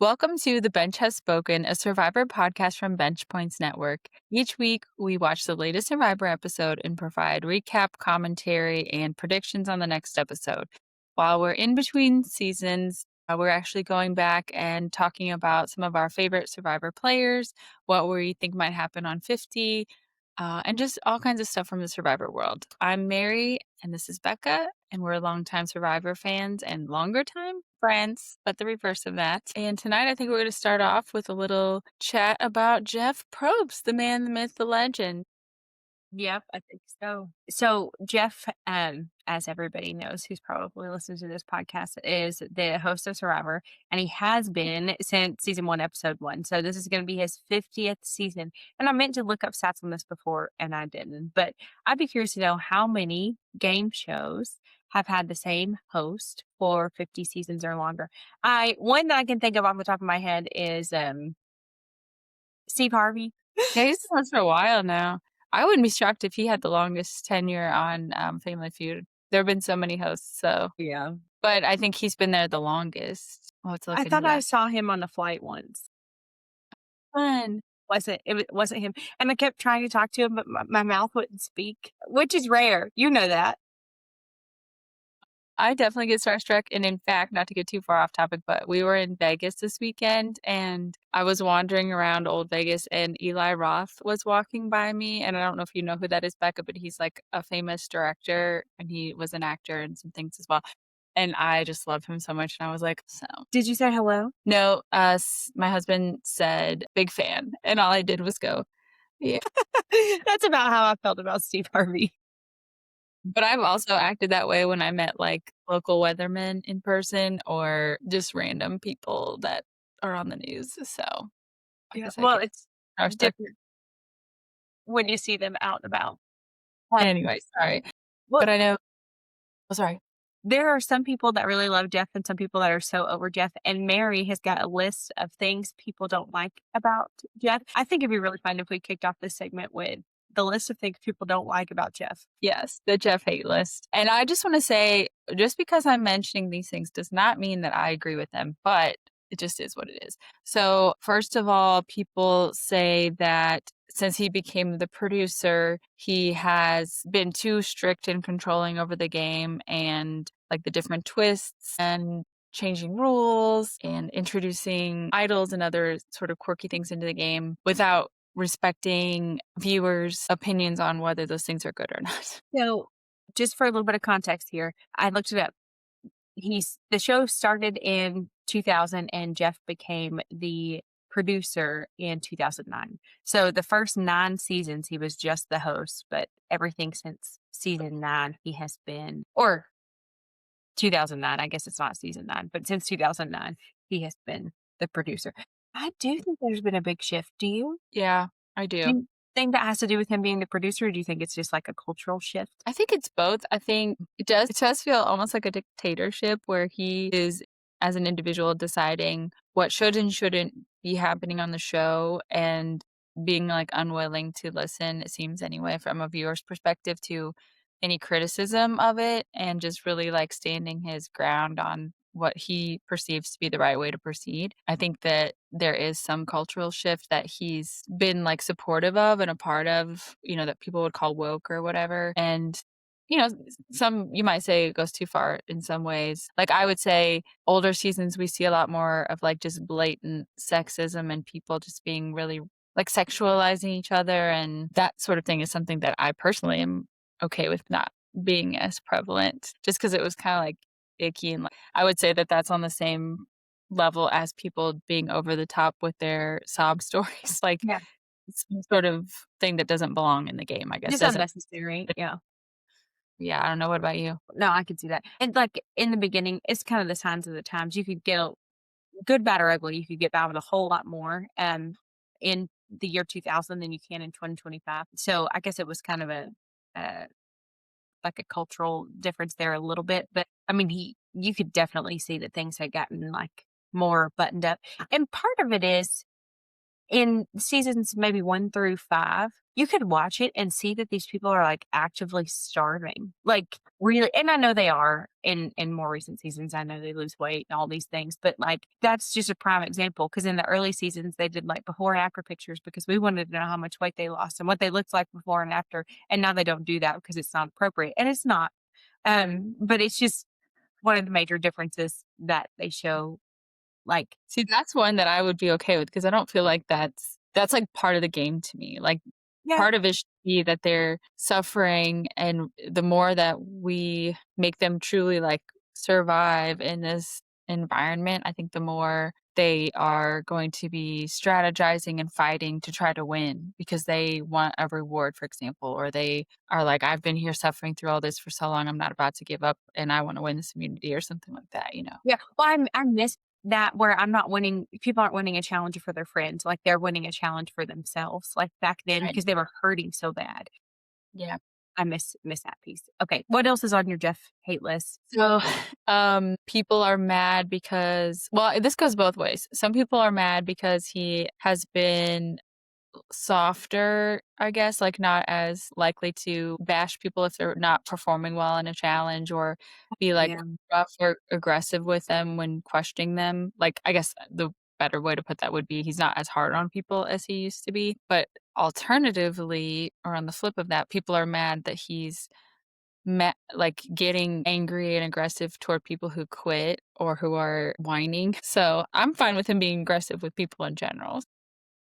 Welcome to The Bench Has Spoken, a Survivor podcast from Bench Points Network. Each week, we watch the latest Survivor episode and provide recap, commentary, and predictions on the next episode. While we're in between seasons, we're actually going back and talking about some of our favorite Survivor players, what we think might happen on 50, and just all kinds of stuff from the Survivor world. I'm Mary, and this is Becca, and we're longtime Survivor fans and longer time friends, but the reverse of that. And tonight, I think we're going to start off with a little chat about Jeff Probst, the man, the myth, the legend. Yep, I think so. So Jeff, as everybody knows, who's probably listened to this podcast, is the host of Survivor, and he has been since season 1, episode 1. So this is going to be his 50th season. And I meant to look up stats on this before, and I didn't. But I'd be curious to know how many game shows have had the same host for 50 seasons or longer. One that I can think of off the top of my head is Steve Harvey. Yeah, he's been on for a while now. I wouldn't be shocked if he had the longest tenure on Family Feud. There have been so many hosts, so. Yeah. But I think he's been there the longest. I'll have to look I into thought I that. saw him on a flight once. Fun. Wasn't him, and I kept trying to talk to him, but my mouth wouldn't speak, which is rare, you know that. I definitely get starstruck. And in fact, not to get too far off topic, but we were in Vegas this weekend and I was wandering around Old Vegas and Eli Roth was walking by me. And I don't know if you know who that is, Becca, but he's like a famous director and he was an actor and some things as well. And I just love him so much. And I was like, so. Did you say hello? No, my husband said, big fan. And all I did was go, yeah. That's about how I felt about Steve Harvey. But I've also acted that way when I met, like, local weathermen in person or just random people that are on the news, so I Yeah, guess I well, get it's starstruck. different when you see them out and about. Anyway, sorry. Well, But I know oh, sorry. there are some people that really love Jeff and some people that are so over Jeff, and Mary has got a list of things people don't like about Jeff. I think it'd be really fun if we kicked off this segment with the list of things people don't like about Jeff. Yes, the Jeff hate list. And I just wanna say, just because I'm mentioning these things does not mean that I agree with them, but it just is what it is. So, first of all, people say that since he became the producer, he has been too strict and controlling over the game and, like, the different twists and changing rules and introducing idols and other sort of quirky things into the game without respecting viewers' opinions on whether those things are good or not. So, just for a little bit of context here, I looked it up. The show started in 2000 and Jeff became the producer in 2009. So the first 9 seasons he was just the host, but everything since season 9 he has been, or 2009, I guess it's not season 9, but since 2009 he has been the producer. I do think there's been a big shift. Do you? Yeah, I Do do. you think that has to do with him being the producer, or do you think it's just like a cultural shift? I think it's both. I think it does feel almost like a dictatorship where he is, as an individual, deciding what should and shouldn't be happening on the show and being, like, unwilling to listen, it seems anyway, from a viewer's perspective to any criticism of it and just really, like, standing his ground on what he perceives to be the right way to proceed. I think that there is some cultural shift that he's been, like, supportive of and a part of, that people would call woke or whatever, and, some you might say it goes too far in some ways. Like, I would say older seasons, we see a lot more of, like, just blatant sexism and people just being really, like, sexualizing each other, and that sort of thing is something that I personally am okay with not being as prevalent just because it was kinda, like, icky and, like I would say that that's on the same level as people being over the top with their sob stories, like, Yeah. it's some sort of thing that doesn't belong in the game, I guess, Just doesn't. unnecessary. Yeah. Yeah, I don't know, what about you? No, I could see that. And like in the beginning, it's kind of the signs of the times. You could get a good, bad, or ugly. You could get by with a whole lot more in the year 2000 than you can in 2025. So I guess it was kind of uh, like a cultural difference there a little bit. But I mean, you could definitely see that things had gotten like more buttoned up. And part of it is in seasons maybe 1 through 5, you could watch it and see that these people are, like, actively starving, like, really, and I know they are in more recent seasons, I know they lose weight and all these things, but, like, that's just a prime example because in the early seasons, they did, like, before and after pictures because we wanted to know how much weight they lost and what they looked like before and after, and now they don't do that because it's not appropriate, and it's not, but it's just one of the major differences that they show, like, See, that's one that I would be okay with because I don't feel like that's, like, part of the game to me. Like, yeah. part of it should be that they're suffering, and the more that we make them truly, like, survive in this environment, I think the more they are going to be strategizing and fighting to try to win because they want a reward, for example, or they are like, "I've been here suffering through all this for so long, I'm not about to give up, and I wanna win this immunity," or something like that, you know? Yeah, well, I miss that where I'm not winning people aren't winning a challenge for their friends, like, they're winning a challenge for themselves, like, back then Right. because they were hurting so bad. Yeah. I miss that piece. Okay, what else is on your Jeff hate list? So, people are mad because well, this goes both ways. Some people are mad because he has been softer, I guess, like, not as likely to bash people if they're not performing well in a challenge or be, like, Yeah. rough or aggressive with them when questioning them. Like, I guess the better way to put that would be he's not as hard on people as he used to be. But alternatively, or on the flip of that, people are mad that he's like, getting angry and aggressive toward people who quit or who are whining. So, I'm fine with him being aggressive with people in general.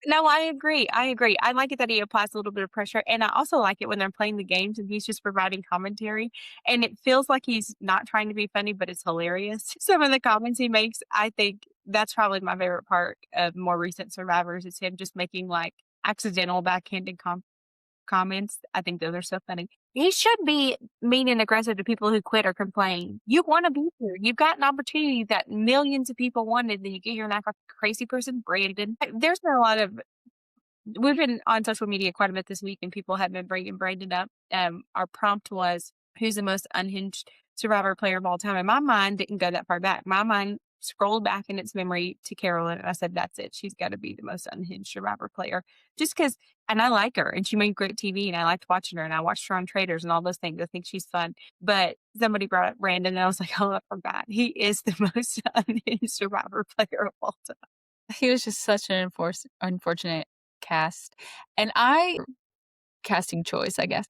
No, I agree. I like it that he applies a little bit of pressure, and I also like it when they're playing the games and he's just providing commentary, and it feels like he's not trying to be funny, but it's hilarious. Some of the comments he makes, I think that's probably my favorite part of more recent survivors is him just making, like, accidental backhanded comments. I think those are so funny. He should be mean and aggressive to people who quit or complain. You wanna be here. You've got an opportunity that millions of people wanted, then you get here and act like a crazy person, Brandon. There's been a lot of we've been on social media quite a bit this week, and people have been bringing Brandon up. Our prompt was, "Who's the most unhinged Survivor player of all time?" And my mind didn't go that far back. My mind scrolled back in its memory to Carolyn, and I said, "That's it. She's got to be the most unhinged Survivor player." Just because, and I like her, and she made great TV, and I liked watching her, and I watched her on Traders and all those things. I think she's fun. But somebody brought up Brandon, and I was like, "Oh, I forgot. He is the most unhinged Survivor player of all time." He was just such an unfortunate cast, and I casting choice, I guess.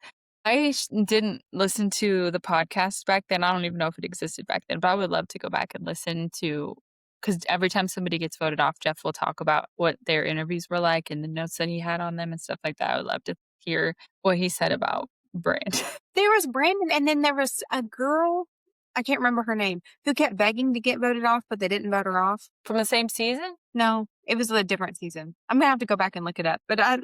Didn't listen to the podcast back then. I don't even know if it existed back then, but I would love to go back and listen to because every time somebody gets voted off, Jeff will talk about what their interviews were like and the notes that he had on them and stuff like that. I would love to hear what he said about Brand. There was Brandon, and then there was a girl, I can't remember her name, who kept begging to get voted off, but they didn't vote her off. From the same season? No, it was a different season. I'm gonna have to go back and look it up, but I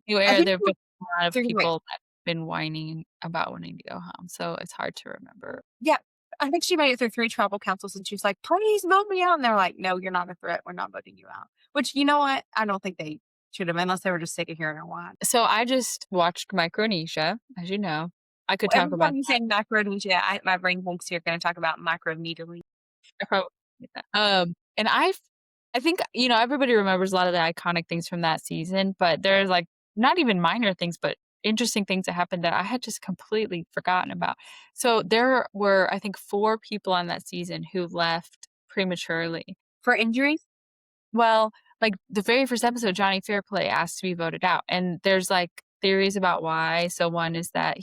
Anywhere think there have been a lot of you're right. people that have been whining about wanting to go home, so it's hard to remember. Yeah, I think she made it through 3 tribal councils, and she was like, "Please vote me out," and they're like, "No, you're not a threat. We're not voting you out." Which, you know what? I don't think they should have, unless they were just sick of hearing her whine. So I just watched Micronesia, as you know. I could talk Every about time you that. say Micronesia, my brain thinks you're gonna talk about microneedling. I probably did that. And I think, everybody remembers a lot of the iconic things from that season, but there's, like, not even minor things, but interesting things that happened that I had just completely forgotten about. So there were, I think, 4 people on that season who left prematurely. For injuries? Well, like, the very first episode, Johnny Fairplay asked to be voted out, and there's, like, theories about why. So one is that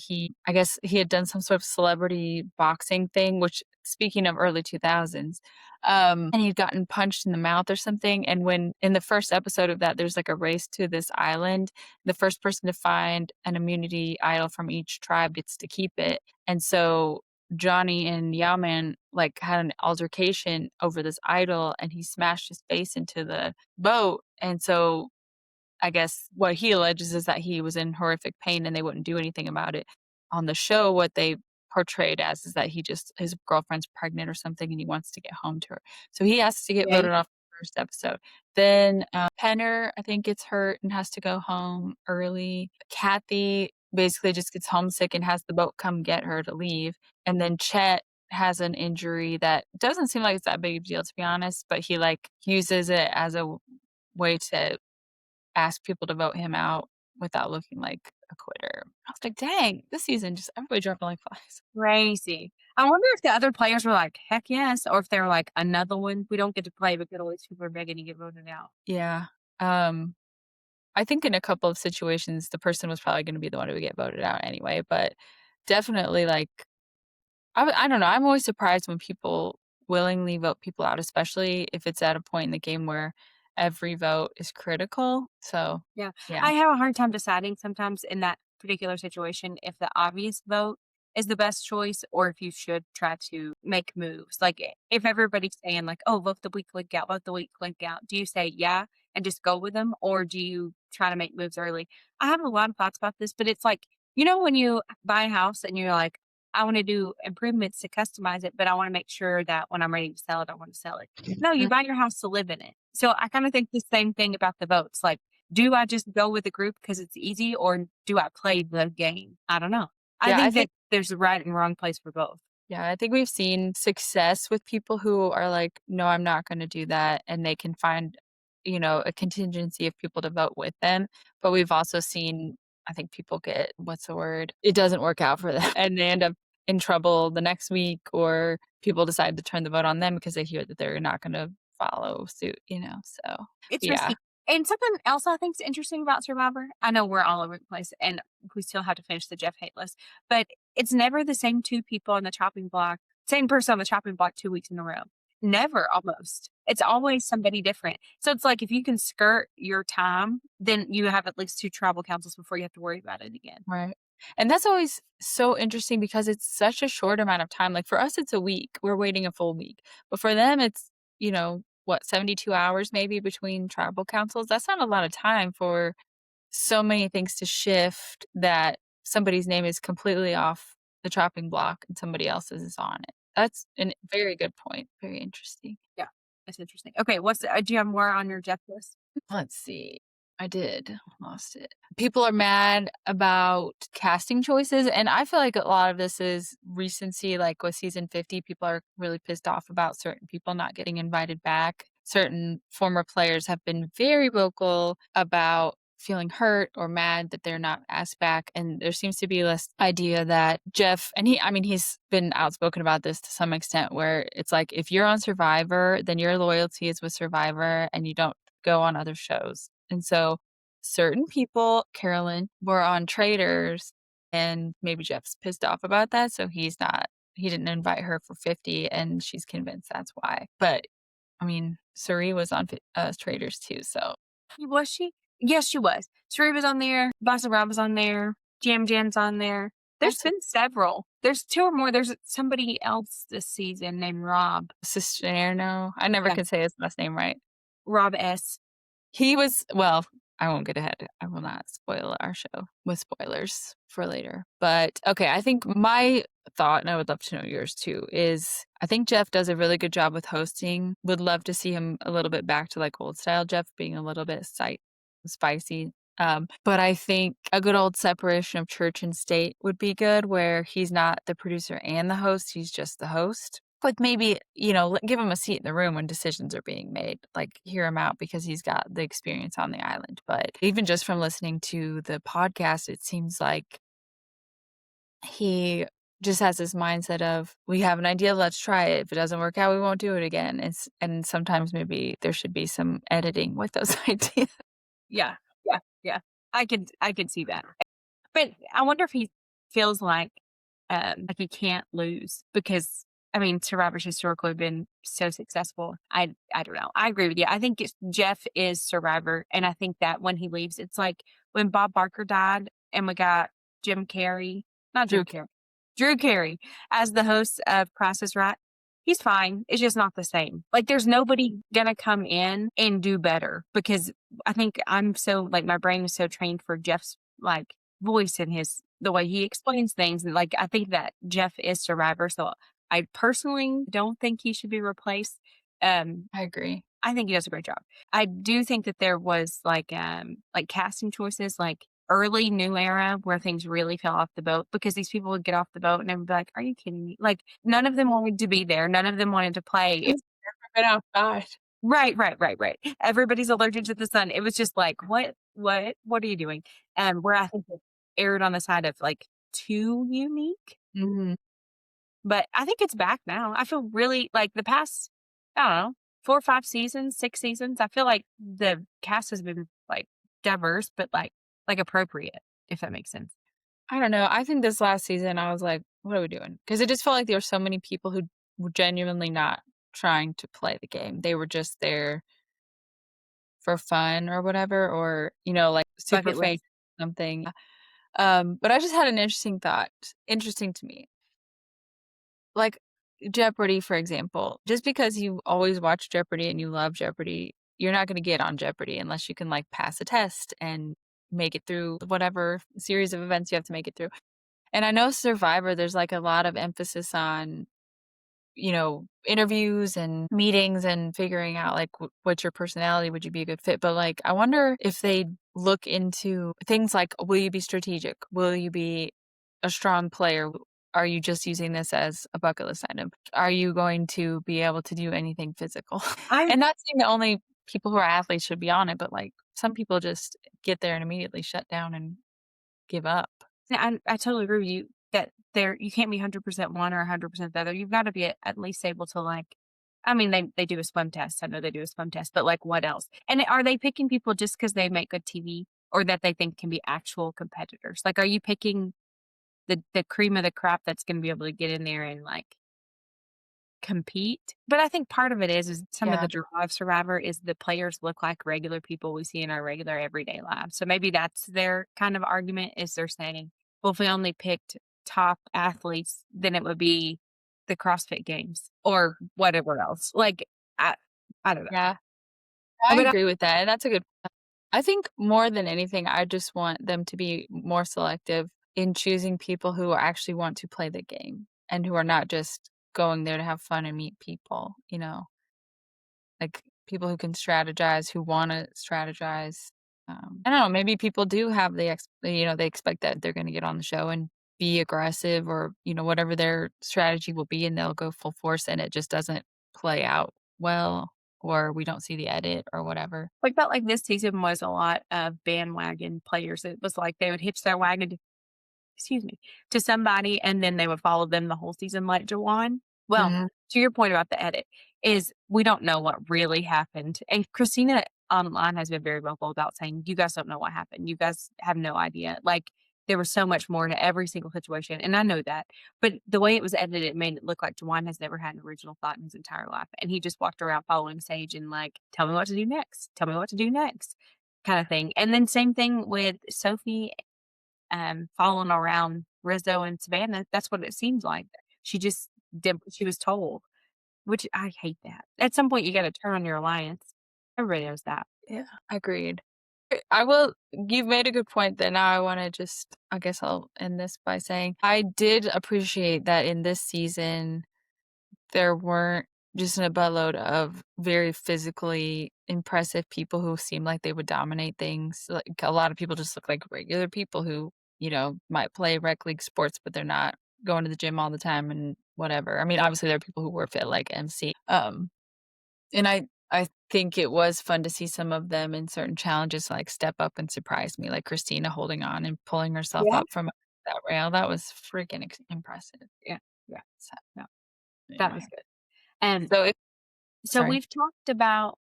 I guess he had done some sort of celebrity boxing thing, which speaking of early 2000s, and he'd gotten punched in the mouth or something, and when in the first episode of that, there's, like, a race to this island. The first person to find an immunity idol from each tribe gets to keep it, and so Johnny and Yao-Man, like, had an altercation over this idol, and he smashed his face into the boat, and so I guess what he alleges is that he was in horrific pain and they wouldn't do anything about it. On the show, what they portrayed as is that his girlfriend's pregnant or something, and he wants to get home to her. So he has to get Okay. voted off the first episode. Then, Penner, I think, gets hurt and has to go home early. Kathy basically just gets homesick and has the boat come get her to leave. And then Chet has an injury that doesn't seem like it's that big of a deal, to be honest, but he, like, uses it as a way to ask people to vote him out without looking like a quitter. I was like, "Dang, this season just everybody dropping like flies." Crazy. I wonder if the other players were like, "Heck yes," or if they were like, "Another one? We don't get to play, but all these people are begging to get voted out." Yeah. Um, I think in a couple of situations, the person was probably gonna be the one who would get voted out anyway, but definitely, like, I don't know, I'm always surprised when people willingly vote people out, especially if it's at a point in the game where every vote is critical, so, Yeah. yeah. I have a hard time deciding sometimes in that particular situation if the obvious vote is the best choice or if you should try to make moves. Like if everybody's saying like, "Oh, vote the weak link out, vote the weak link out." Do you say yeah and just go with them or do you try to make moves early? I have a lot of thoughts about this, but it's like, when you buy a house and you're like, I want to do improvements to customize it, but I want to make sure that when I'm ready to sell it, I want to sell it. No, you Mm, buy your house to live in it. So I kind of think the same thing about the votes. Like, do I just go with the group because it's easy, or do I play the game? I don't know. I yeah, I think think that there's a right and wrong place for both. yeah, I think we've seen success with people who are like, "No, I'm not gonna do that," and they can find, a contingency of people to vote with them, but we've also seen, I think people get what's the word? It doesn't work out for them, and they end up in trouble the next week, or people decide to turn the vote on them because they hear that they're not gonna follow suit, so, It's yeah. risky. And something else I think is interesting about Survivor, I know we're all over the place and we still have to finish the Jeff hate list, but it's never the same two people on the chopping block, same person on the chopping block 2 weeks in a row. Never almost. It's always somebody different. So it's like if you can skirt your time, then you have at least 2 tribal councils before you have to worry about it again. Right. And that's always so interesting because it's such a short amount of time. Like for us, it's a week. We're waiting a full week. But for them, it's, what, 72 hours maybe between tribal councils? That's not a lot of time for so many things to shift that somebody's name is completely off the chopping block and somebody else's is on it. That's a very good point. Very interesting. Yeah, that's interesting. Okay, do you have more on your Jeff list? Let's see. I did. Lost it. People are mad about casting choices, and I feel like a lot of this is recency, like with season 50, people are really pissed off about certain people not getting invited back. Certain former players have been very vocal about feeling hurt or mad that they're not asked back, and there seems to be this idea that Jeff and he's been outspoken about this to some extent where it's like if you're on Survivor, then your loyalty is with Survivor and you don't go on other shows. And so certain people, Carolyn, were on Traders and maybe Jeff's pissed off about that. So he didn't invite her for 50 and she's convinced that's why. But I mean, Suri was on Traders too. So Was she? Yes, she was. Sheree was on there, Bossa Rob was on there, Jam Jam's on there. There's that's a been several. There's 2 or more. There's somebody else this season named Rob. Cisterno. I never Yeah, could say his last name right. Rob S. He was well, I won't get ahead. I will not spoil our show with spoilers for later. But, okay, I think my thought, and I would love to know yours too, is I think Jeff does a really good job with hosting. Would love to see him a little bit back to, like, old style Jeff being a little bit spicy. But I think a good old separation of church and state would be good, where he's not the producer and the host, he's just the host. Like, maybe, give him a seat in the room when decisions are being made, like, hear him out because he's got the experience on the island, but even just from listening to the podcast, it seems like he just has this mindset of, "We have an idea, let's try it. If it doesn't work out, we won't do it again." And sometimes maybe there should be some editing with those ideas. Yeah, yeah, yeah. I could see that. But I wonder if he feels like he can't lose because I mean, Survivor's historically been so successful. I don't know. I agree with you. I think Jeff is Survivor, and I think that when he leaves, it's like when Bob Barker died, and we got Jim Carrey, not Jim Drew Carrey, Drew Carey as the host of Price is Right. He's fine. It's just not the same. Like, there's nobody gonna come in and do better because I think I'm so like my brain is so trained for Jeff's like voice and his the way he explains things. And like I think that Jeff is Survivor. So I personally don't think he should be replaced. I agree. I think he does a great job. I do think that there was like casting choices like early new era where things really fell off the boat because these people would get off the boat and they would be like, "Are you kidding me?" Like none of them wanted to be there. None of them wanted to play. He's never been outside. Right. Everybody's allergic to the sun. It was just like, what are you doing?" Where I think it erred on the side of, like, too unique, Mhm. but I think it's back now. I feel really like the past, I don't know, 4 or 5 seasons, 6 seasons, I feel like the cast has been, like, diverse, but, like, appropriate, if that makes sense. I don't know, I think this last season, I was like, "What are we doing?" Because it just felt like there were so many people who were genuinely not trying to play the game. They were just there for fun or whatever, or, like, super Bucket fake list. something. But I just had an interesting thought, interesting to me. Like, Jeopardy, for example, just because you always watch Jeopardy and you love Jeopardy, you're not gonna get on Jeopardy unless you can, like, pass a test and make it through whatever series of events you have to make it through. And I know Survivor, there's, like, a lot of emphasis on, interviews and meetings and figuring out, like, what's your personality, would you be a good fit? But, like, I wonder if they look into things like, will you be strategic? Will you be a strong player? Are you just using this as a bucket list item? Are you going to be able to do anything physical? I And not saying that only people who are athletes should be on it, but, like, some people just get there and immediately shut down and give up. Yeah, I totally agree with you that you can't be 100% one or 100% the other. You've gotta be at least able to, like, I mean, they do a swim test. I know they do a swim test, but, like, what else? And are they picking people just because they make good TV or that they think can be actual competitors? Like, are you picking the cream of the crop that's gonna be able to get in there and, like, compete? But I think part of it is some of Yeah. the draw of Survivor is the players look like regular people we see in our regular everyday lives. So maybe that's their kind of argument is they're saying, well, if we only picked top athletes, then it would be the CrossFit Games or whatever else. Like I, I don't know. Yeah. I But agree with that, and that's a good I think more than anything, I just want them to be more selective in choosing people who actually want to play the game and who are not just going there to have fun and meet people, like people who can strategize, who wanna strategize. I don't know, maybe people do have they expect that they're gonna get on the show and be aggressive or, whatever their strategy will be, and they'll go full force and it just doesn't play out well, or we don't see the edit or whatever. I felt like this season was a lot of bandwagon players. It was like they would hitch their wagon excuse me, to somebody, and then they would follow them the whole season like Jawan. Well, Mhm. to your point about the edit, is we don't know what really happened. And Christina online has been very vocal about saying, "You guys don't know what happened. You guys have no idea." Like there was so much more to every single situation. And I know that. But the way it was edited, it made it look like Jawan has never had an original thought in his entire life. And he just walked around following Sage and like, tell me what to do next. Tell me what to do next. Kind of thing. And then same thing with Sophie following around Rizzo and Savannah. That's what it seems like. She just did what she was told, which I hate that. At some point, you gotta turn on your alliance. Everybody knows that. Yeah, agreed. I will you've made a good point that now I wanna just I guess I'll end this by saying I did appreciate that in this season, there weren't just a buttload of very physically impressive people who seemed like they would dominate things. Like, a lot of people just look like regular people who, might play rec league sports, but they're not going to the gym all the time and whatever. I mean, obviously, there are people who were fit like MC. And I think it was fun to see some of them in certain challenges, like, step up and surprise me, like Christina holding on and pulling herself Yeah. up from that rail. That was freaking impressive. Yeah, yeah, So, no, that was anyway. good. And So it so sorry. we've talked about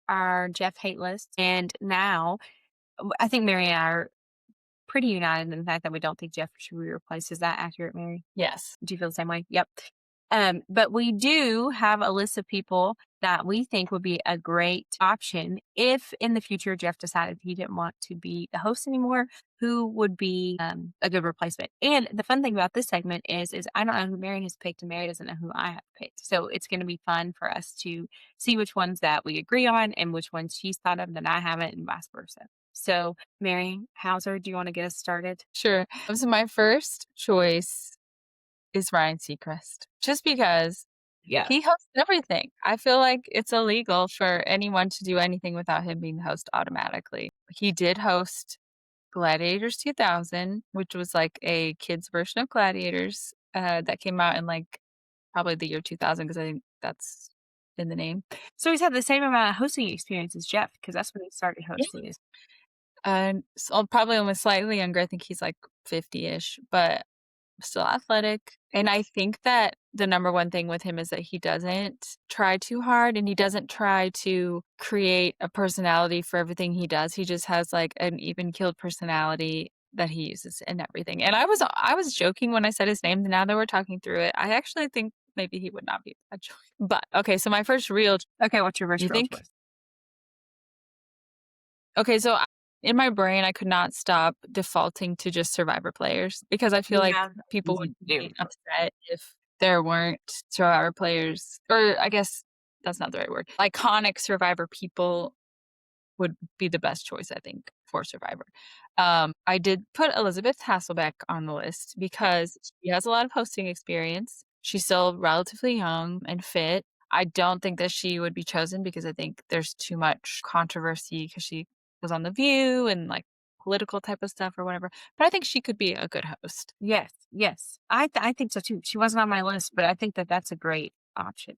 our Jeff hate list, and now I think Mary and I are pretty united in the fact that we don't think Jeff should be replaced. Is that accurate, Mary? Yes. Do you feel the same way? Yep. But we do have a list of people that we think would be a great option if in the future Jeff decided he didn't want to be the host anymore, who would be a good replacement. And the fun thing about this segment is I don't know who Mary has picked and Mary doesn't know who I have picked. So it's going to be fun for us to see which ones that we agree on and which ones she's thought of that I haven't and vice versa. So Mary Hauser, do you want to get us started? Sure. So my first choice is Ryan Seacrest, just because Yeah. he hosts everything. I feel like it's illegal for anyone to do anything without him being the host automatically. He did host Gladiators 2000, which was like a kids version of Gladiators, that came out in, like, probably the year 2000 because I think that's in the name. So he's had the same amount of hosting experience as Jeff because that's when he started Yeah. hosting is And so probably almost slightly younger. I think he's like 50-ish, but still athletic. And I think that the number one thing with him is that he doesn't try too hard and he doesn't try to create a personality for everything he does. He just has like an even keeled personality that he uses in everything. And I was joking when I said his name. Now that we're talking through it, I actually think maybe he would not be a bad choice. But okay, so my first real Okay, what's your you first real think? choice? Okay, so in my brain, I could not stop defaulting to just Survivor players because I feel like Yeah, people would easy to do. be upset if there weren't Survivor players, or I guess that's not the right word. Iconic Survivor people would be the best choice, I think, for Survivor. I did put Elizabeth Hasselbeck on the list because she has a lot of hosting experience. She's still relatively young and fit. I don't think that she would be chosen because I think there's too much controversy because she was on The View and like political type of stuff or whatever. But I think she could be a good host. Yes, yes. I think so too. She wasn't on my list, but I think that that's a great option.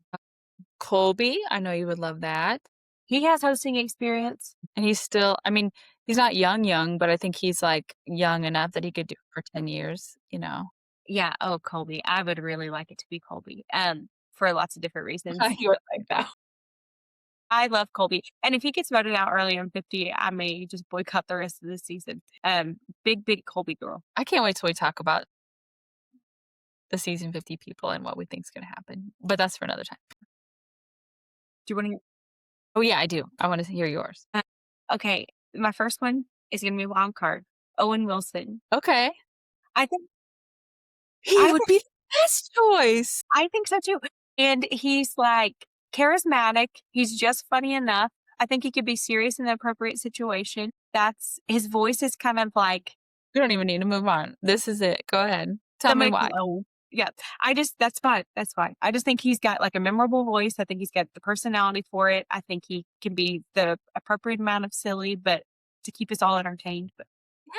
Colby, I know you would love that. He has hosting experience. And he's still, I mean, he's not young, young, but I think he's like young enough that he could do it for 10 years, you know? Yeah, oh, Colby. I would really like it to be Colby, for lots of different reasons. You would like that. I love Colby, and if he gets voted out early on 50, I may just boycott the rest of the season. Big Colby girl. I can't wait till we talk about the season 50 people and what we think is gonna happen, but that's for another time. Do you wanna Oh, yeah, I do. I wanna hear yours. uh, okay, my first one is gonna be a wild card. Owen Wilson. Okay. I think He I would think be the best choice. I think so too, and he's, like, charismatic, he's just funny enough. I think he could be serious in the appropriate situation. That's his voice is kind of like We don't even need to move on. This is it. Go ahead. Tell me somebody why. low. Yeah, I just that's fine, that's fine. I just think he's got, like, a memorable voice, I think he's got the personality for it, I think he can be the appropriate amount of silly, but to keep us all entertained, but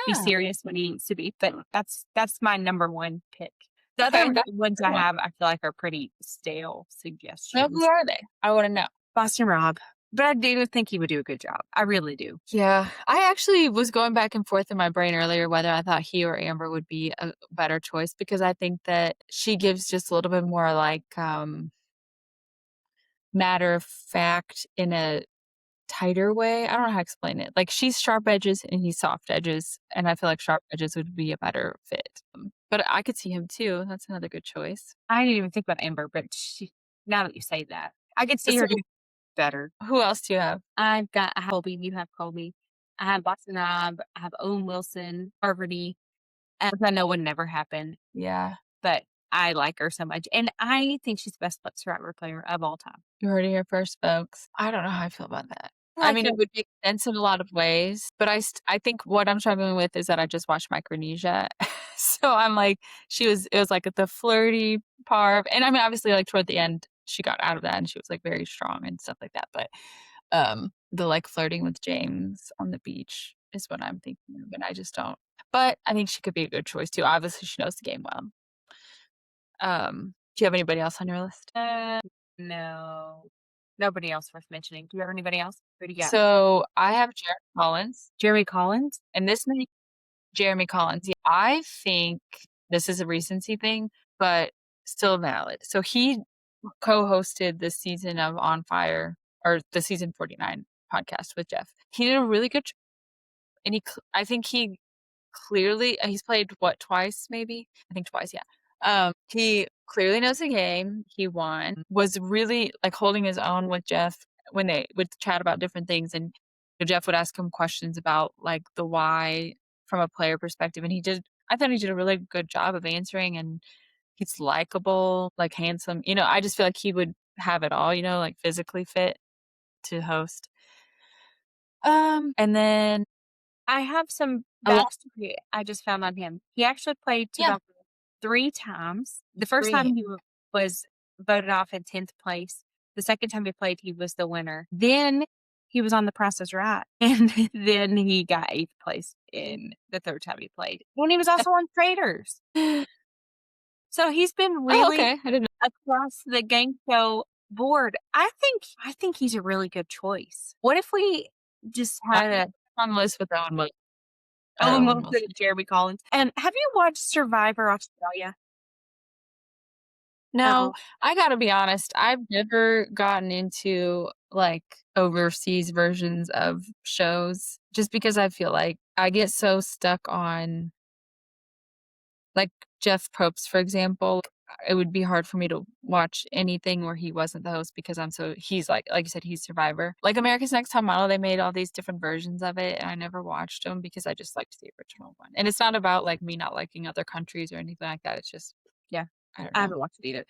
be Yeah. serious when he needs to be, but that's my number 1 pick. The Okay, other that's ones a I good one. have, I feel like are pretty stale Now who suggestions. are they? I wanna know. Boston Rob, but I do think he would do a good job. I really do. Yeah, I actually was going back and forth in my brain earlier whether I thought he or Amber would be a better choice because I think that she gives just a little bit more like matter of fact in a tighter way. I don't know how to explain it. Like she's sharp edges and he's soft edges, and I feel like sharp edges would be a better fit. But I could see him too. That's another good choice. I didn't even think about Amber, but now that you say that, I could see So her do better. who else do you have? I have Colby, you have Colby. I have Boston Rob, I have Owen Wilson, Harvey, which I know would never happen, Yeah, but I like her so much, and I think she's the best Survivor player of all time. you heard it here first, folks. I don't know how I feel about that. I I like mean, her. it would make sense in a lot of ways, but I think what I'm struggling with is that I just watched Micronesia. So I'm like, it was like the flirty part. And I mean, obviously, like toward the end, she got out of that and she was like very strong and stuff like that. But the like flirting with James on the beach is what I'm thinking of. And I just don't. But I think she could be a good choice too. Obviously, she knows the game well. Do you have anybody else on your list? No. Nobody else worth mentioning. Do you have anybody else? Who do you got? So I have Jared Collins, Jeremy Collins? and this may Jeremy Collins. Yeah, I think this is a recency thing, but still valid. So he co-hosted this season of On Fire or the season 49 podcast with Jeff. He did a really good job, and I think he clearly he's played what twice maybe? I think twice, yeah. He clearly knows the game. He won. Was really like holding his own with Jeff when they would chat about different things and Jeff would ask him questions about like the why from a player perspective and I thought he did a really good job of answering and he's likable, like handsome. You know, I just feel like he would have it all, you know, like physically fit to host. And then I have some a lot backstory I just found on him. He actually played yeah, Survivor 3 times. The first three. time he was voted off in 10th place. The second time he played, he was the winner. Then he was on The Price is Right, and then he got 8th place in the third time he played. When he was also on Traders. So he's been Oh, really okay. I didn't know. across the game show bored. I think he's a really good choice. What if we just I'm had a on the list with Owen Owen Wilson Wilson. and Jeremy Collins? And have you watched Survivor Australia at No, all? I gotta be honest, I've never gotten into, like, overseas versions of shows just because I feel like I get so stuck on, like, Jeff Probst, for example. It would be hard for me to watch anything where he wasn't the host because he's like you said, he's Survivor. Like, America's Next Top Model, they made all these different versions of it, and I never watched them because I just liked the original one. And it's not about, like, me not liking other countries or anything like that, it's just Yeah. I don't I know. haven't watched it either.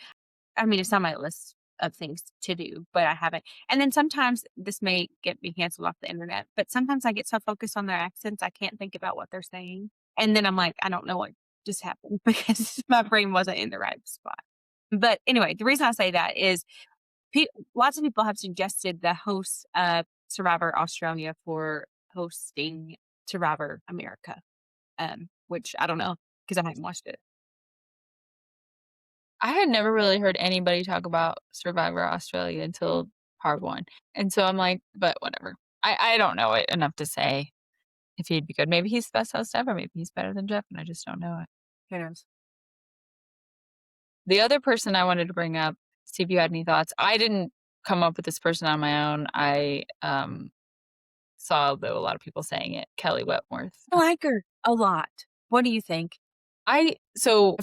I mean, it's on my list of things to do, but I haven't. And then sometimes this may get me canceled off the internet, but sometimes I get so focused on their accents, I can't think about what they're saying. And then I'm like, I don't know what just happened because my brain wasn't in the right spot. But anyway, the reason I say that is lots of people have suggested the hosts of Survivor Australia for hosting Survivor America, which I don't know because I haven't watched it. I had never really heard anybody talk about Survivor Australia until part 1, and so I'm like, "But whatever." I don't know it enough to say if he'd be good. Maybe he's the best host ever, maybe he's better than Jeff, and I just don't know it. Who knows? The other person I wanted to bring up, see if you had any thoughts. I didn't come up with this person on my own. Saw, though, a lot of people saying it, Kelly Wentworth. I like her a lot. What do you think? I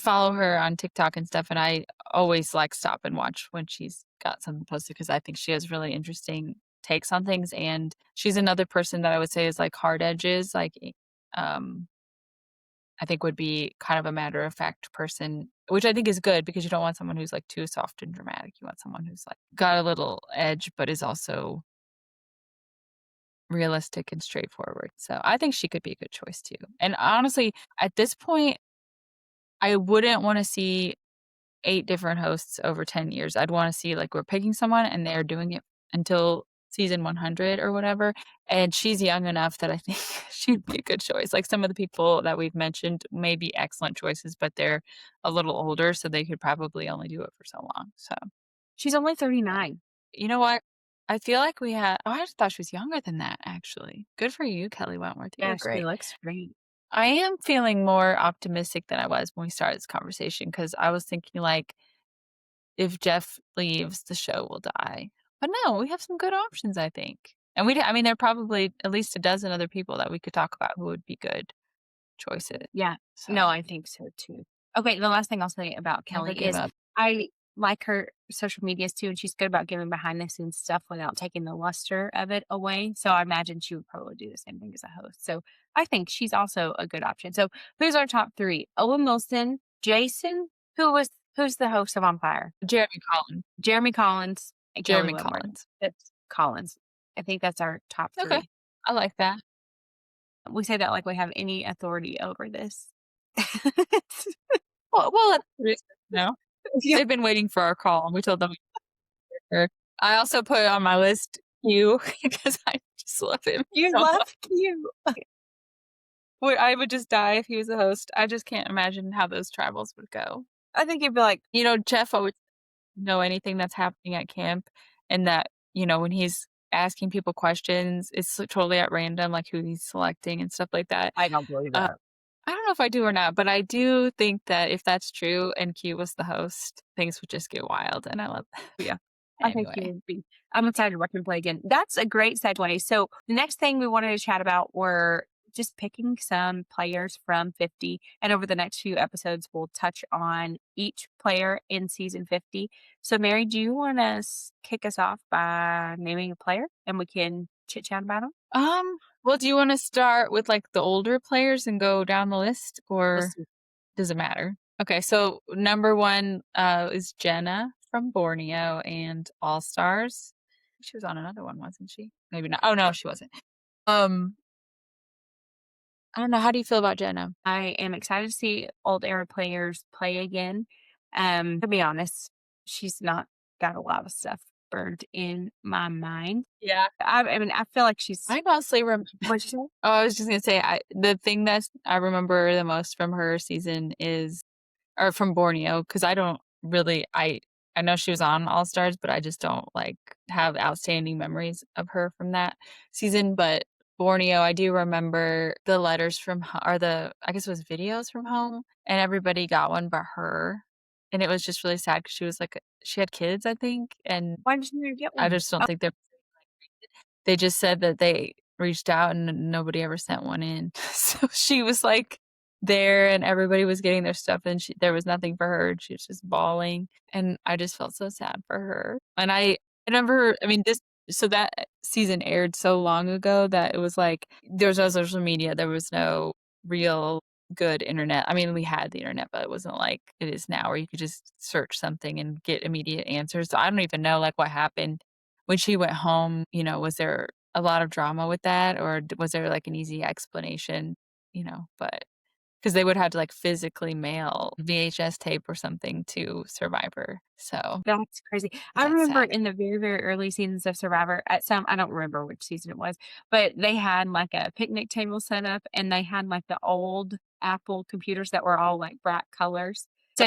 follow her on TikTok and stuff, and I always, like, stop and watch when she's got something posted because I think she has really interesting takes on things, and she's another person that I would say is, like, hard edges, like, I think would be kind of a matter-of-fact person, which I think is good because you don't want someone who's, like, too soft and dramatic. You want someone who's, like, got a little edge, but is also realistic and straightforward, so I think she could be a good choice too, and honestly, at this point, I wouldn't wanna see 8 different hosts over 10 years. I'd wanna see, like, we're picking someone and they're doing it until season 100 or whatever, and she's young enough that I think she'd be a good choice. Like, some of the people that we've mentioned may be excellent choices, but they're a little older, so they could probably only do it for so long, so, She's only 39. you know what? I feel like we had I just thought she was younger than that, actually. Good for you, Kelly Wentworth, you Yeah, were she great. looks great. I am feeling more optimistic than I was when we started this conversation because I was thinking, like, if Jeff leaves, the show will die. But no, we have some good options, I think. And I mean, there are probably at least a dozen other people that we could talk about who would be good choices. Yeah. So, No, I think so too. Okay, the last thing I'll say about never Kelly give is up. I like her social medias too, and she's good about giving behind the scenes stuff without taking the luster of it away. So I imagine she would probably do the same thing as a host. So I think she's also a good option. So who's our top three? Owen Wilson, Jason, who's the host of On Fire? Jeremy Collins. Jeremy Collins, and Kelly Jeremy Wentworth. Collins. That's Collins. I think that's our top Okay. three. I like that. We say that like we have any authority over this. Well, we'll let the producers know. Yeah, They've been waiting for our call, and we told them we'd hear her. I also put on my list Q because I just love him you so love much. you. I would just die if he was the host. I just can't imagine how those travels would go. I think you'd be like, You know, Jeff always know anything that's happening at camp and that, when he's asking people questions, it's totally at random, like who he's selecting and stuff like that. I don't believe Uh, that. I don't know if I do or not, but I do think that if that's true and Q was the host, things would just get wild, and I love that. Yeah. I think you Anyway. would be. I'm excited to watch him play again. That's a great segue. So the next thing we wanted to chat about were just picking some players from 50. And over the next few episodes, we'll touch on each player in season 50. So Mary, do you want to kick us off by naming a player and we can chit chat about them? Well, do you wanna start with, like, the older players and go down the list, Let's or see. does it matter? Okay, so number 1, is Jenna from Borneo and All Stars. She was on another one, wasn't she? Maybe not. Oh, no, she wasn't. Um, I don't know, how do you feel about Jenna? I am excited to see old era players play again. To be honest, she's not got a lot of stuff burned in my mind. Yeah. I mean, I feel like she's I mostly what'd you say? oh, I was just gonna say, the thing that I remember the most from her season is or from Borneo, because I don't really I know she was on All Stars, but I just don't, like, have outstanding memories of her from that season, but Borneo, I do remember the letters from ho or the I guess it was videos from home, and everybody got one but her, and it was just really sad because she was, like, she had kids, I think, and Why didn't you get I one? just don't think they're they just said that they reached out and nobody ever sent one in. So she was, like, there and everybody was getting their stuff and there was nothing for her and she was just bawling, and I just felt so sad for her. And I remember I mean, this so that season aired so long ago that it was like there was no social media, there was no real good internet. I mean, we had the internet, but it wasn't like it is now where you could just search something and get immediate answers. So I don't even know, like, what happened when she went home, was there a lot of drama with that, or was there, like, an easy explanation, but because they would have to, like, physically mail VHS tape or something to Survivor, so That's crazy. I that's remember sad. in the very, very early seasons of Survivor, at some I don't remember which season it was, but they had, like, a picnic table set up, and they had, like, the old Apple computers that were all, like, bright colors. So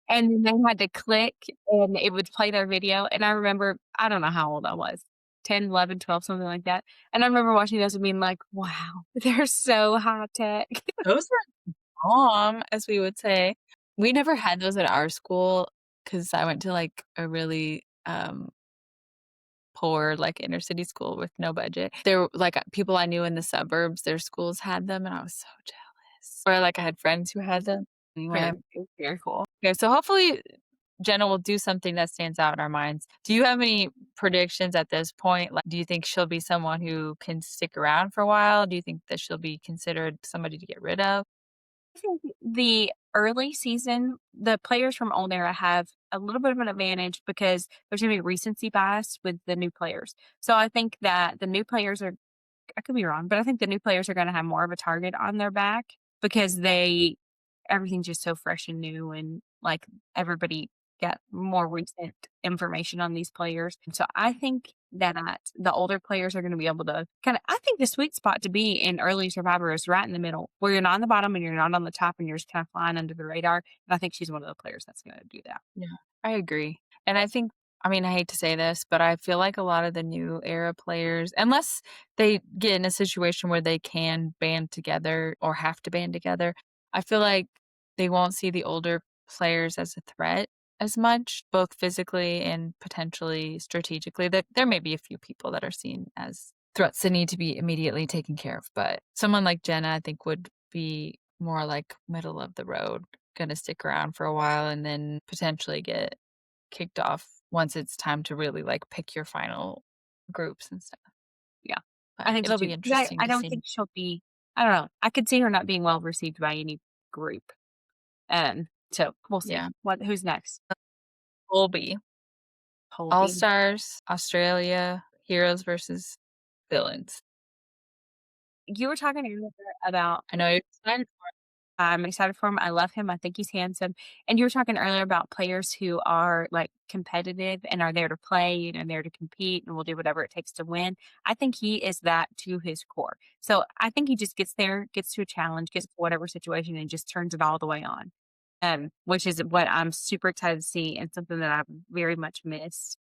and then they had to click, and it would play their video, and I remember I don't know how old I was, 10, 11, 12, something like that, and I remember watching those and being like, "Wow, they're so high tech." Those are bomb, as we would say. We never had those at our school because I went to, like, a really, poor, like, inner city school with no budget. There were, like, people I knew in the suburbs, their schools had them, and I was so jealous. Or, like, I had friends who had them. Anyway, Very cool. okay, so hopefully Jenna will do something that stands out in our minds. Do you have any predictions at this point? Like, do you think she'll be someone who can stick around for a while? Do you think that she'll be considered somebody to get rid of? I think the early season, the players from old era have a little bit of an advantage because there's gonna be recency bias with the new players. So I think that the new players are I could be wrong, but I think the new players are gonna have more of a target on their back because everything's just so fresh and new and, like, everybody got more recent information on these players. And so I think that the older players are gonna be able to I think the sweet spot to be in early Survivor is right in the middle, where you're not on the bottom and you're not on the top and you're just kinda flying under the radar, and I think she's one of the players that's gonna do that. Yeah, I agree. And I think I mean, I hate to say this, but I feel like a lot of the new era players, unless they get in a situation where they can band together or have to band together, I feel like they won't see the older players as a threat as much, both physically and potentially strategically. There may be a few people that are seen as threats that need to be immediately taken care of, but someone like Jenna, I think, would be more like middle of the road, gonna stick around for a while and then potentially get kicked off once it's time to really, like, pick your final groups and stuff, Yeah. but I think so it'll too. be 'Cause interesting I to don't see. think she'll be I don't know. I could see her not being well received by any group. So we'll see. Yeah. Who's next? Colby. Colby. All-Stars, Australia, heroes versus villains. You were talking earlier about I know you're excited for I'm excited for him. I love him. I think he's handsome. And you were talking earlier about players who are like competitive and are there to play and are there to compete and will do whatever it takes to win. I think he is that to his core. So I think he just gets there, gets to a challenge, gets to whatever situation and just turns it all the way on. Which is what I'm super excited to see and something that I've very much missed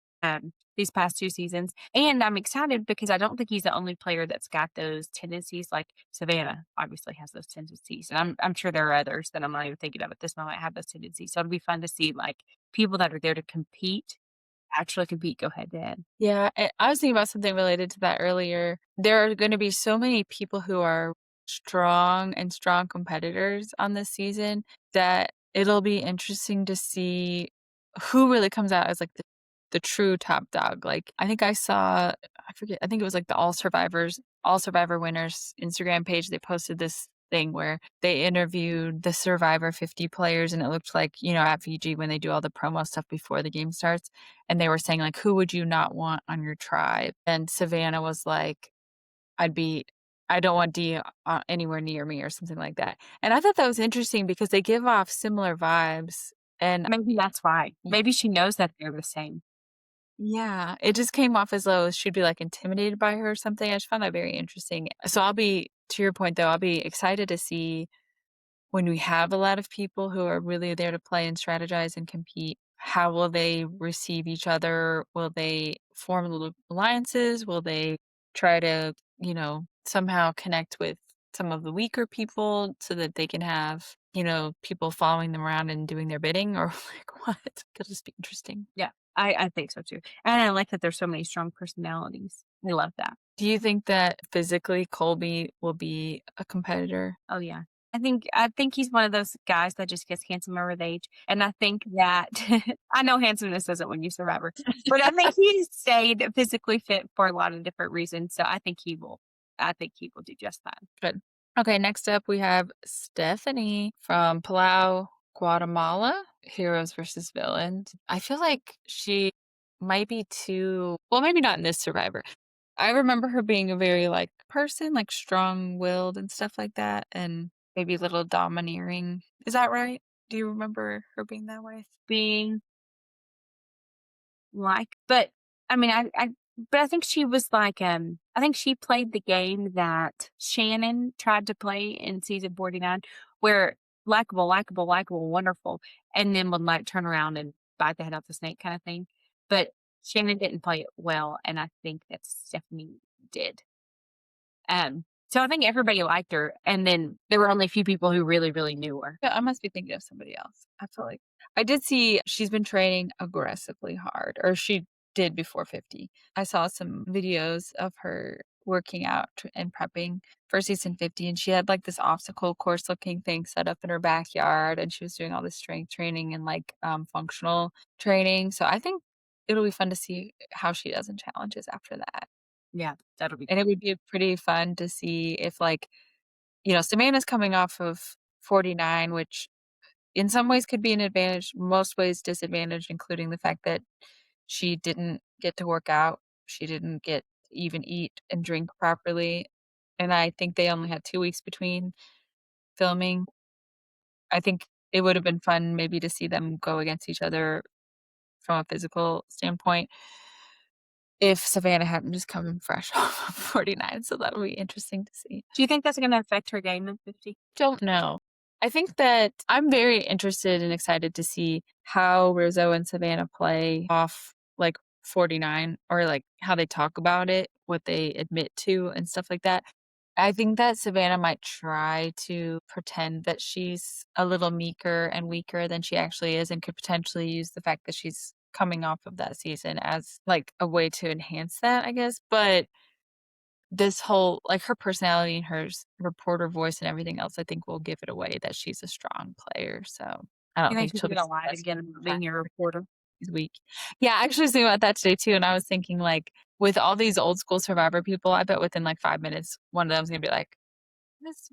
these past 2 seasons. And I'm excited because I don't think he's the only player that's got those tendencies. Like Savannah obviously has those tendencies, and I'm sure there are others that I'm not even thinking of at this moment have those tendencies. So it'll be fun to see like people that are there to compete actually compete go head to head. Yeah, I was thinking about something related to that earlier. There are gonna be so many people who are strong competitors on this season that it'll be interesting to see who really comes out as, like, the true top dog. Like, I think I saw I forget, I think it was, like, the All Survivor winners Instagram page, they posted this thing where they interviewed the Survivor 50 players, and it looked like, at Fiji when they do all the promo stuff before the game starts, and they were saying, like, "Who would you not want on your tribe?" And Savannah was like, "I'd be I don't want D, anywhere near me," or something like that. And I thought that was interesting because they give off similar vibes, and Maybe that's why. y Maybe she knows that they're the same. yeah, it just came off as though she'd be, like, intimidated by her or something. I just found that very interesting. So I'll be to your point, though, I'll be excited to see when we have a lot of people who are really there to play and strategize and compete, how will they receive each other? Will they form little alliances? Will they try to, somehow connect with some of the weaker people so that they can have, people following them around and doing their bidding or like what? Could just be interesting. Yeah, I think so too, and I like that there's so many strong personalities. I love that. Do you think that physically Colby will be a competitor? Oh, yeah. I think he's one of those guys that just gets handsomer with age, and I think that I know handsomeness doesn't win you Survivor, but I think he's stayed physically fit for a lot of different reasons, so I think he will do just fine. Good. Okay, next up we have Stephanie from Palau, Guatemala. Heroes versus villains. I feel like she might be too, well, maybe not in this Survivor. I remember her being a very like person, like strong-willed and stuff like that, and maybe a little domineering. Is that right? Do you remember her being that way? Being like but, I mean, I think she was like, I think she played the game that Shannon tried to play in season 49, where likable, likable, likable, wonderful, and then would, like, turn around and bite the head off the snake kinda thing, but Shannon didn't play it well, and I think that Stephanie did. So I think everybody liked her, and then there were only a few people who really, really knew her. Yeah, I must be thinking of somebody else. I feel like I did see she's been training aggressively hard, or she did before 50. I saw some videos of her working out and prepping for season 50, and she had like this obstacle course looking thing set up in her backyard, and she was doing all this strength training and like functional training. So I think it'll be fun to see how she does in challenges after that. Yeah, that'll be And it would be pretty fun to see if like Savannah's coming off of 49, which in some ways could be an advantage, most ways disadvantage, including the fact that she didn't get to work out. She didn't get to even eat and drink properly. And I think they only had 2 weeks between filming. I think it would have been fun maybe to see them go against each other from a physical standpoint if Savannah hadn't just come in fresh off of 49. So that'll be interesting to see. Do you think that's gonna affect her game in 50? Don't know. I think that I'm very interested and excited to see how Rizzo and Savannah play off like 49 or like how they talk about it, what they admit to and stuff like that. I think that Savannah might try to pretend that she's a little meeker and weaker than she actually is and could potentially use the fact that she's coming off of that season as like a way to enhance that, I guess. But this whole like, her personality and her reporter voice and everything else, I think will give it away that she's a strong player, so I You don't think think she's she'll be gonna lie successful again in about time. being your reporter? She's weak. Yeah, I actually was thinking about that today too, and I was thinking, like, with all these old school Survivor people, I bet within, like, 5 minutes, one of them's gonna be like, "This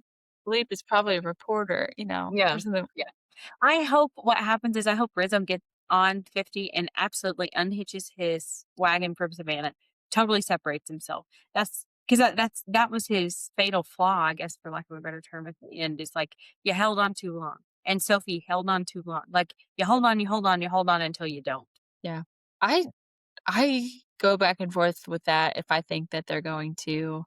bleep is probably a reporter," or Yeah, something. yeah. I hope what happens is I hope Rizzo gets on 50 and absolutely unhitches his wagon from Savannah, totally separates himself. That's because that was his fatal flaw, I guess, for lack of a better term at the end, is like you held on too long. And Sophie held on too long. Like you hold on, you hold on, you hold on until you don't. Yeah. I I go back and forth with that if I think that they're going to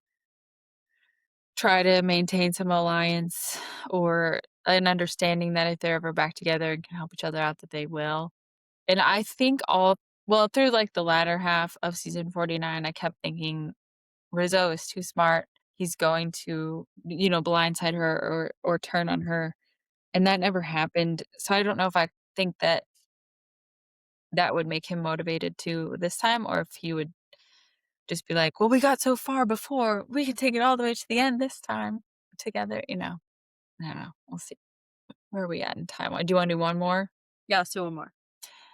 try to maintain some alliance or an understanding that if they're ever back together and can help each other out, that they will. And I think through, like, the latter half of season 49, I kept thinking, "Rizzo is too smart. He's going to, blindside her or turn on her," and that never happened. So I don't know if I think that that would make him motivated to this time or if he would just be like, "Well, we got so far before, we can take it all the way to the end this time together." I don't know. We'll see. Where are we at in time? Do you wanna do one more? Yeah, let's do one more.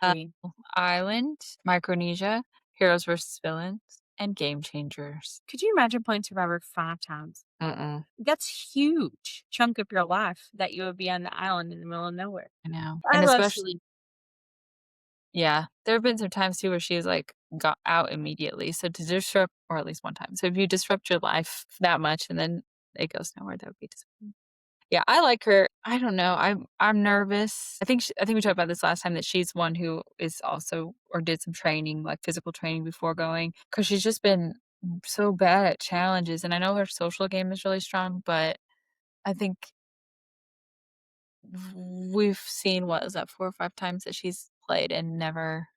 Uh, Three. Island, Micronesia, Heroes versus Villains, and Game Changers. Could you imagine playing Survivor 5 times? Mm-mm. That's huge chunk of your life that you would be on the island in the middle of nowhere. I know, I and love especially sleep. yeah, there have been some times too where she's, like, got out immediately, so to disrupt or at least one time. So if you disrupt your life that much and then it goes nowhere, that would be disappointing. Yeah, I like her. I don't know, I'm nervous. I think we talked about this last time that she's one who is also or did some training, like physical training before going, because she's just been so bad at challenges, and I know her social game is really strong, but I think we've seen what is that, 4 or 5 times that she's played and never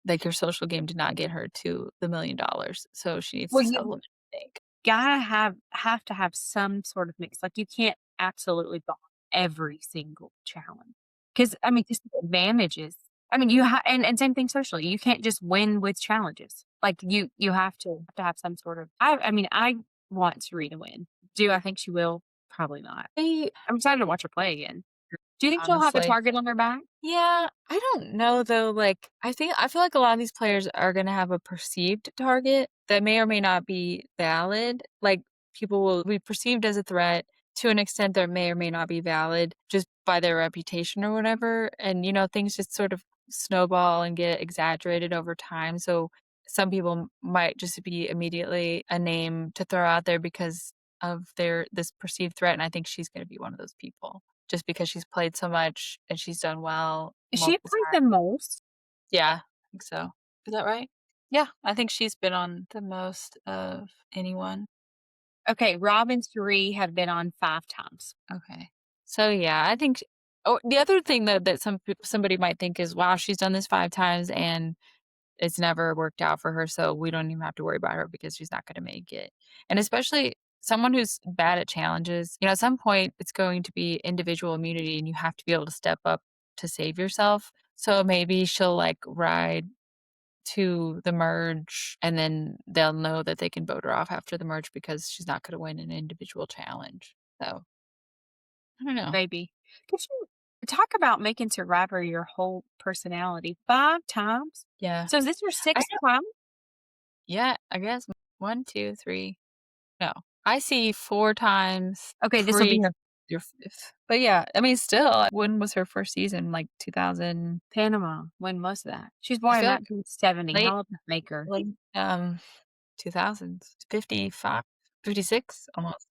like, your social game did not get her to the $1,000,000, so she needs Well, to you supplement, I think. gotta have to have some sort of mix. Like, you can't absolutely bomb every single challenge. Because I mean, just the advantages. I mean, and same thing socially. You can't just win with challenges. Like, you have to have some sort of I mean, I want Serena to win. Do I think she will? Probably not. I I'm excited to watch her play again. Do you think she'll have a honestly. target on her back? Yeah, I don't know though, like, I feel like a lot of these players are gonna have a perceived target that may or may not be valid. Like, people will be perceived as a threat to an extent that may or may not be valid just by their reputation or whatever, and, things just sort of snowball and get exaggerated over time, so some people might just be immediately a name to throw out there because of this perceived threat, and I think she's gonna be one of those people just because she's played so much and she's done well Is she multiple played times. the most? Yeah, I think so. Is that right? Yeah, I think she's been on the most of anyone. Okay, Rob and Sheree have been on 5 times. Okay. So, yeah, I think oh, the other thing that somebody might think is, "Wow, she's done this 5 times and it's never worked out for her, so we don't even have to worry about her because she's not gonna make it." And especially someone who's bad at challenges, at some point, it's going to be individual immunity, and you have to be able to step up to save yourself. So maybe she'll, like, ride to the merge, and then they'll know that they can vote her off after the merge because she's not gonna win an individual challenge. So, I don't know. Maybe. Could you talk about making Survivor your whole personality 5 times? Yeah. So is this your I 6th know. time? Yeah, I guess 1, 2, 3. No. I see 4 times Okay, this will be pre her your 5th. But yeah, I mean, still, when was her first season? Like, 2000. Panama. When was that? She was I born in feel like 1970. late How old does that make her? late, 2000s, 55, 56 almost.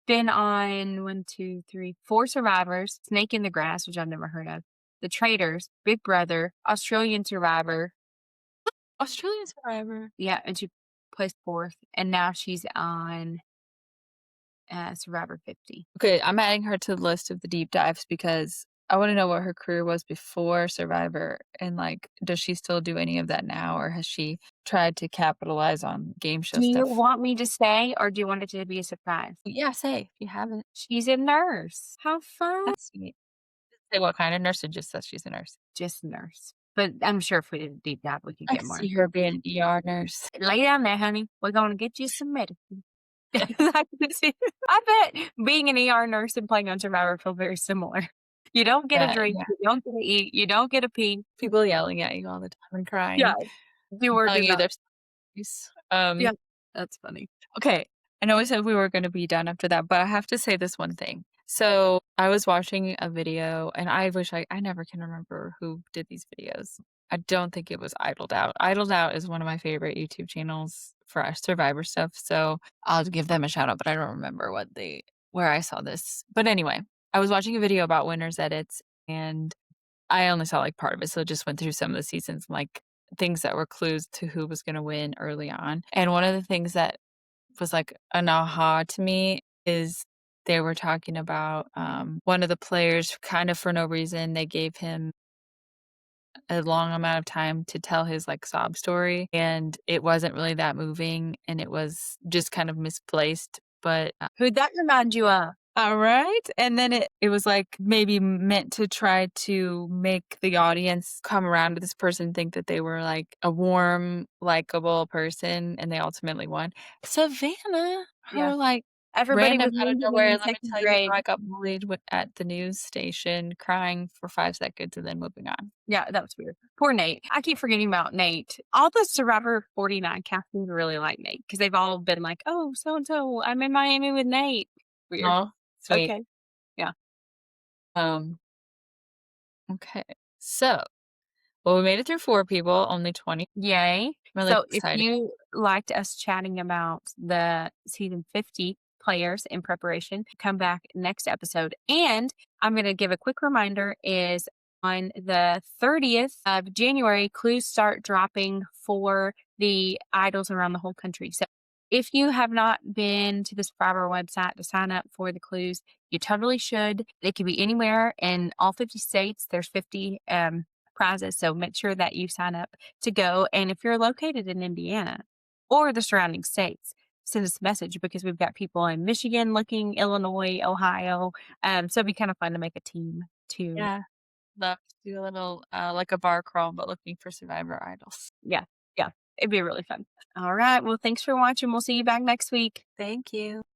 Been on 1, 2, 3, 4 Survivors, Snake in the Grass, which I've never heard of, The Traitors, Big Brother, Australian Survivor. Australian Survivor. Yeah, and she placed 4th, and now she's on, Survivor 50. Okay, I'm adding her to the list of the deep dives because I wanna know what her career was before Survivor, and, like, does she still do any of that now, or has she tried to capitalize on game show Do you stuff? want me to say, or do you want it to be a surprise? Yeah, say if you haven't. She's a nurse. How fun. That's sweet. Say what kind of nurse, or just says she's a nurse? Just nurse. But I'm sure if we did a deep dive, we could I get could more. see her being an ER nurse. Lay down there, honey. We're gonna get you some medicine. I can see I bet being an ER nurse and playing on Survivor feel very similar. You don't get a drink, Yeah. you don't get to eat, you don't get a pee. People yelling at you all the time and Yeah. crying, Do and or do telling you not. their stories. Yeah. That's funny. Okay, I know we said we were gonna be done after that, but I have to say this one thing. So, I was watching a video, and I wish I never can remember who did these videos. I don't think it was Idled Out. Idled Out is one of my favorite YouTube channels for our Survivor stuff, so I'll give them a shout out, but I don't remember where I saw this. But anyway, I was watching a video about winners edits, and I only saw, like, part of it, so it just went through some of the seasons, like, things that were clues to who was gonna win early on, and one of the things that was, like, an aha to me is they were talking about, one of the players kind of for no reason, they gave him a long amount of time to tell his, like, sob story, and it wasn't really that moving, and it was just kind of misplaced, but, Who'd that remind you of? alright, and then it was, like, maybe meant to try to make the audience come around to this person, think that they were, like, a warm, likable person, and they ultimately won. Savannah, Yeah. her, like, Everybody random was out of mean to me nowhere, in "Let me 2nd tell you grade. how I got bullied at the news station," crying for 5 seconds and then moving on. Yeah, that was weird. Poor Nate. I keep forgetting about Nate. All the Survivor 49 cast members really like Nate because they've all been like, "Oh, so and so, I'm in Miami with Nate." Weird. Oh, sweet. Okay. Yeah. Um, okay. So, well, we made it through 4 people, only 20. Yay. Really So if exciting. you liked us chatting about the season 50 players in preparation, come back next episode. And I'm going to give a quick reminder is on the 30th of January, clues start dropping for the idols around the whole country. So if you have not been to the Survivor website to sign up for the clues, you totally should. They could be anywhere in all 50 states. There's 50 prizes. So make sure that you sign up to go. And if you're located in Indiana or the surrounding states, send us a message because we've got people in Michigan looking, Illinois, Ohio. So it'd be kind of fun to make a team to, Yeah. Love to do a little, like a bar crawl, but looking for survivor idols. yeah, yeah, it'd be really fun. All right. Well, thanks for watching. We'll see you back next week. Thank you.